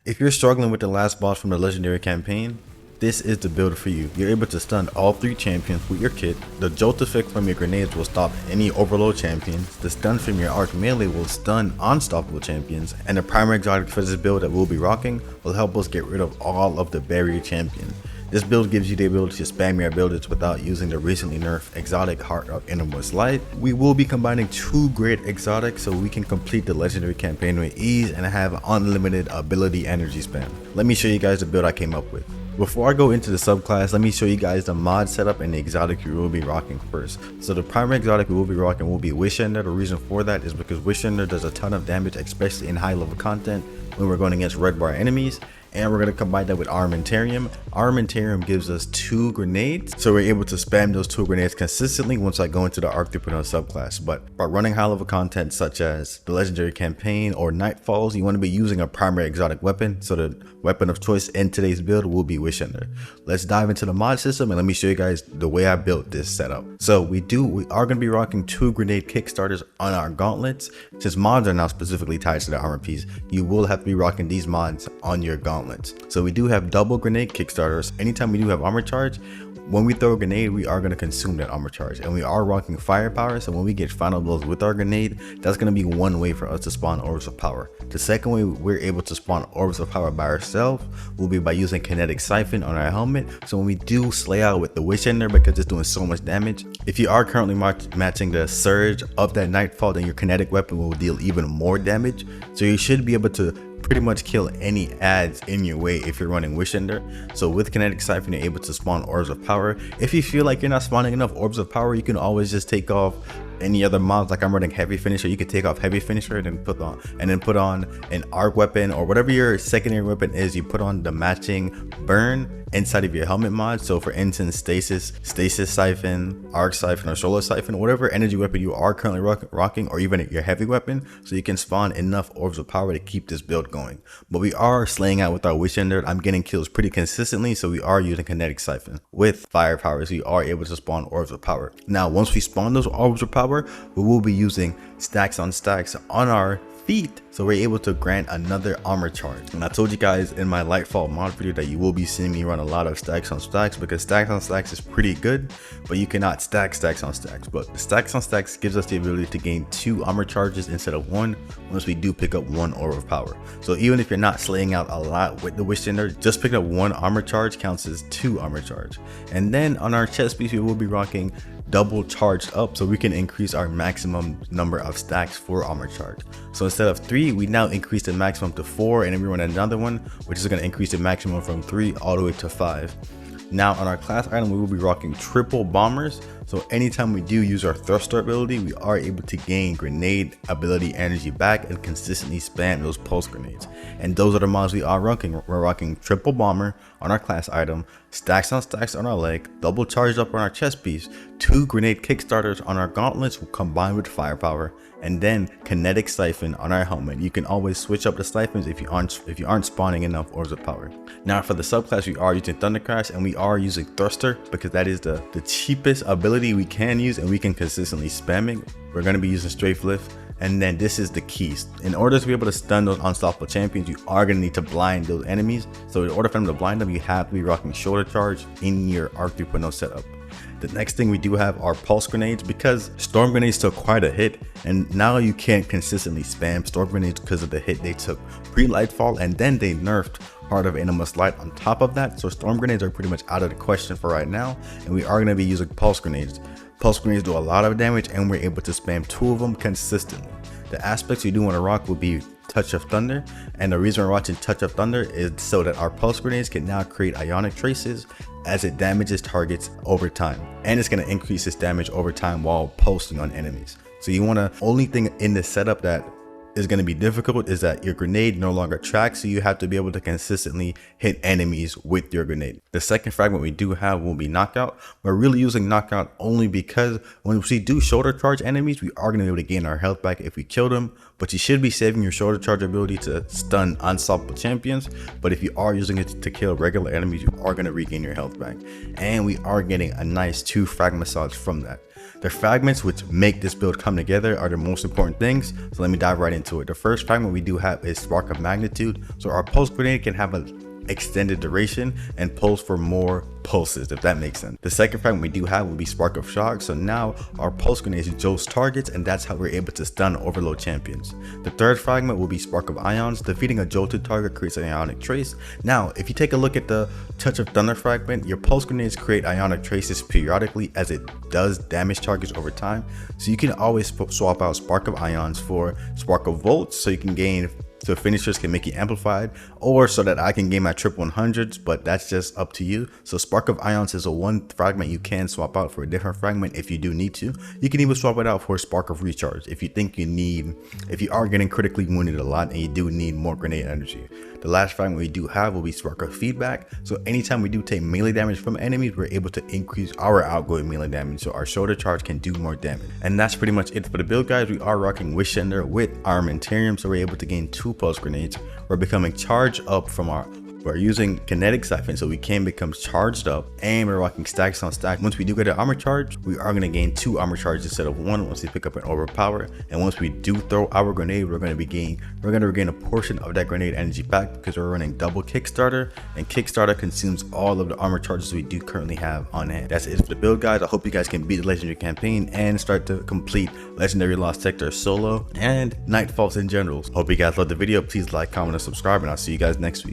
If you're struggling with the last boss from the legendary campaign, this is the build for you. You're able to stun all 3 champions with your kit. The jolt effect from your grenades will stop any overload champions. The stun from your arc melee will stun unstoppable champions. And the primary exotic for this build that we'll be rocking will help us get rid of all of the barrier champion. This build gives you the ability to spam your abilities without using the recently nerfed exotic Heart of Innermost Light. We will be combining 2 great exotics so we can complete the legendary campaign with ease and have unlimited ability energy spam. Let me show you guys the build I came up with. Before I go into the subclass, let me show you guys the mod setup and the exotic we will be rocking first. So the primary exotic we will be rocking will be Wishender. The reason for that is because Wishender does a ton of damage, especially in high level content when we're going against red bar enemies. And we're going to combine that with Armentarium. Armentarium gives us 2 grenades, so we're able to spam those 2 grenades consistently once I go into the Arc 3.0 subclass. But by running high level content such as the legendary campaign or Nightfalls, you want to be using a primary exotic weapon, so the weapon of choice in today's build will be Wishender. Let's dive into the mod system and let me show you guys the way I built this setup. So we are going to be rocking 2 grenade kickstarters on our gauntlets. Since mods are now specifically tied to the armor piece, you will have to be rocking these mods on your gauntlets. So we do have double grenade kickstarters. Anytime we do have armor charge, when we throw a grenade, we are going to consume that armor charge, and we are rocking firepower. So when we get final blows with our grenade, that's going to be one way for us to spawn orbs of power. The second way we're able to spawn orbs of power by ourselves will be by using kinetic siphon on our helmet. So when we do slay out with the Wishender, because it's doing so much damage, if you are currently matching the surge of that Nightfall, then your kinetic weapon will deal even more damage. So you should be able to pretty much kill any adds in your way if you're running Wishender. So with kinetic siphon, you're able to spawn orbs of power. If you feel like you're not spawning enough orbs of power, you can always just take off any other mods. Like I'm running heavy finisher, you could take off heavy finisher and then put on an arc weapon, or whatever your secondary weapon is. You put on the matching burn inside of your helmet mod. So for instance, stasis siphon, arc siphon, or solar siphon, whatever energy weapon you are currently rocking, or even your heavy weapon, so you can spawn enough orbs of power to keep this build going. But we are slaying out with our Wishender. I'm getting kills pretty consistently, so we are using kinetic siphon with firepower, so you are able to spawn orbs of power. Now once we spawn those orbs of power, we will be using stacks on stacks on our feet, so we're able to grant another armor charge. And I told you guys in my Lightfall mod video that you will be seeing me run a lot of stacks on stacks, because stacks on stacks is pretty good, but you cannot stack stacks on stacks. But the stacks on stacks gives us the ability to gain 2 armor charges instead of 1 once we do pick up 1 orb of power. So even if you're not slaying out a lot with the Wishender, just pick up 1 armor charge counts as 2 armor charge. And then on our chest piece, we will be rocking double charged up, so we can increase our maximum number of stacks for armor charge. So instead of 3, we now increase the maximum to 4, and then we run another one, which is going to increase the maximum from 3 all the way to 5. Now on our class item, we will be rocking triple bombers. So anytime we do use our thruster ability, we are able to gain grenade ability energy back and consistently spam those pulse grenades. And those are the mods we are rocking. We're rocking triple bomber on our class item, stacks on stacks on our leg, double charged up on our chest piece, 2 grenade kickstarters on our gauntlets combined with firepower, and then kinetic siphon on our helmet. You can always switch up the siphons if you aren't spawning enough orbs of power. Now for the subclass, we are using Thunder Crash, and we are using thruster because that is the cheapest ability we can use, and we can consistently spam it. We're going to be using strafe lift. And then this is the keys. In order to be able to stun those unstoppable champions, you are going to need to blind those enemies. So in order for them to blind them, you have to be rocking shoulder charge in your Arc 3.0 setup. The next thing we do have are pulse grenades, because storm grenades took quite a hit, and now you can't consistently spam storm grenades because of the hit they took pre-Lightfall, and then they nerfed Heart of Innermost Light on top of that. So storm grenades are pretty much out of the question for right now, and we are going to be using pulse grenades. Pulse grenades do a lot of damage, and we're able to spam 2 of them consistently. The aspects we do want to rock will be Touch of Thunder, and the reason we're watching Touch of Thunder is so that our pulse grenades can now create ionic traces as it damages targets over time, and it's going to increase its damage over time while pulsing on enemies. So you want to, only thing in this setup that is going to be difficult is that your grenade no longer tracks, so you have to be able to consistently hit enemies with your grenade. The second fragment we do have will be Knockout. We're really using Knockout only because when we do shoulder charge enemies, we are going to be able to gain our health back if we kill them, but you should be saving your shoulder charge ability to stun unstoppable champions. But if you are using it to kill regular enemies, you are going to regain your health back, and we are getting a nice 2 fragment massage from that. The fragments which make this build come together are the most important things, so let me dive right into it. The first fragment we do have is Spark of Magnitude, so our pulse grenade can have an extended duration and pulse for more pulses, if that makes sense. The second fragment we do have will be Spark of Shock, so now our pulse grenades jolts targets, and that's how we're able to stun overload champions. The third fragment will be Spark of Ions. Defeating a jolted target creates an ionic trace. Now if you take a look at the Touch of Thunder fragment, your pulse grenades create ionic traces periodically as it does damage targets over time, so you can always swap out Spark of Ions for Spark of Volts, so you can gain, so finishers can make you amplified, or so that I can gain my triple 100s, but that's just up to you. So Spark of Ions is a one fragment you can swap out for a different fragment if you do need to. You can even swap it out for Spark of Recharge if you think you need, if you are getting critically wounded a lot and you do need more grenade energy. The last fragment we do have will be Spark of Feedback. So anytime we do take melee damage from enemies, we're able to increase our outgoing melee damage, so our shoulder charge can do more damage. And that's pretty much it for the build, guys. We are rocking Wishender with Armamentarium, so we're able to gain 2 pulse grenades. We're becoming charged up from we're using kinetic siphon, so we can become charged up, and we're rocking stacks on stack. Once we do get an armor charge, we are going to gain 2 armor charges instead of 1 once we pick up an overpower. And once we do throw our grenade, we're going to regain a portion of that grenade energy back, because we're running double Kickstarter, and Kickstarter consumes all of the armor charges we do currently have on hand. That's it for the build, guys. I hope you guys can beat the legendary campaign and start to complete legendary Lost Sector solo and Nightfalls in general. Hope you guys loved the video. Please like, comment, and subscribe, and I'll see you guys next week.